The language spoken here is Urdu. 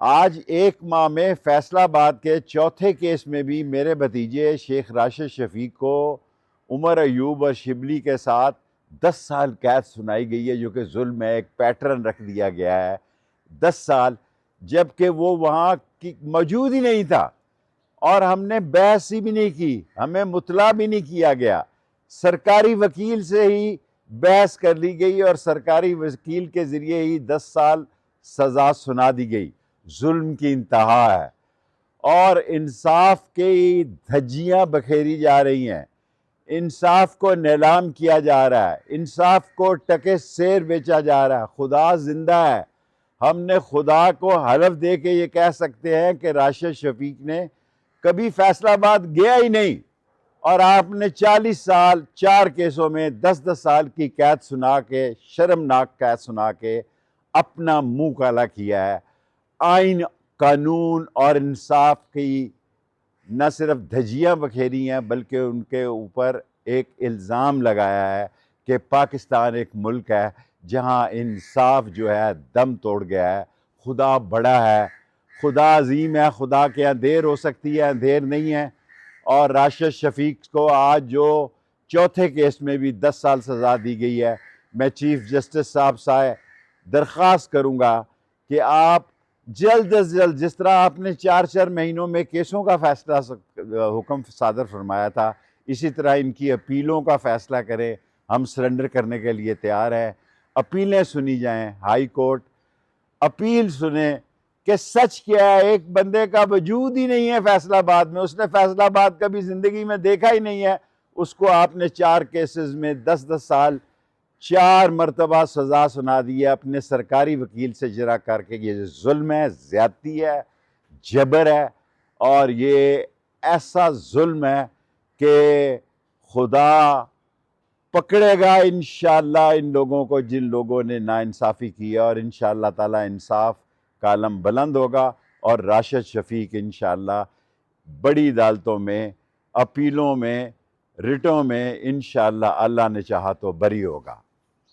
آج ایک ماہ میں فیصل آباد کے چوتھے کیس میں بھی میرے بھتیجے شیخ راشد شفیق کو عمر ایوب اور شبلی کے ساتھ 10 سال قید سنائی گئی ہے، جو کہ ظلم ہے، ایک پیٹرن رکھ دیا گیا ہے 10 سال، جبکہ وہ وہاں کی موجود ہی نہیں تھا اور ہم نے بحث ہی بھی نہیں کی، ہمیں مطلع بھی نہیں کیا گیا، سرکاری وکیل سے ہی بحث کر لی گئی اور سرکاری وکیل کے ذریعے ہی 10 سال سزا سنا دی گئی۔ ظلم کی انتہا ہے اور انصاف کی دھجیاں بکھیری جا رہی ہیں، انصاف کو نیلام کیا جا رہا ہے، انصاف کو ٹکے سیر بیچا جا رہا ہے۔ خدا زندہ ہے، ہم نے خدا کو حلف دے کے یہ کہہ سکتے ہیں کہ راشد شفیق نے کبھی فیصل آباد گیا ہی نہیں، اور آپ نے 40 سال 4 کیسوں میں 10 سال کی قید سنا کے، شرمناک قید سنا کے اپنا منہ کالا کیا ہے۔ آئین، قانون اور انصاف کی نہ صرف دھجیاں بکھیری ہیں بلکہ ان کے اوپر ایک الزام لگایا ہے کہ پاکستان ایک ملک ہے جہاں انصاف جو ہے دم توڑ گیا ہے۔ خدا بڑا ہے، خدا عظیم ہے، خدا کے یہاں دیر ہو سکتی ہے، اندھیر نہیں ہے۔ اور راشد شفیق کو آج جو چوتھے کیس میں بھی 10 سال سزا دی گئی ہے، میں چیف جسٹس صاحب سے درخواست کروں گا کہ آپ جلد از جلد، جس طرح آپ نے 4 مہینوں میں کیسوں کا فیصلہ حکم صادر فرمایا تھا، اسی طرح ان کی اپیلوں کا فیصلہ کریں۔ ہم سرنڈر کرنے کے لیے تیار ہیں، اپیلیں سنی جائیں، ہائی کورٹ اپیل سنیں کہ سچ کیا ہے۔ ایک بندے کا وجود ہی نہیں ہے فیصل آباد میں، اس نے فیصل آباد کبھی زندگی میں دیکھا ہی نہیں ہے، اس کو آپ نے 4 کیسز میں 10 سال 4 مرتبہ سزا سنا دی ہے اپنے سرکاری وکیل سے اجرا کر کے۔ یہ ظلم ہے، زیادتی ہے، جبر ہے، اور یہ ایسا ظلم ہے کہ خدا پکڑے گا انشاءاللہ ان لوگوں کو جن لوگوں نے ناانصافی کی ہے، اور انشاءاللہ تعالی انصاف کا علم بلند ہوگا، اور راشد شفیق انشاءاللہ بڑی عدالتوں میں، اپیلوں میں، رٹوں میں انشاءاللہ اللہ نے چاہا تو بری ہوگا۔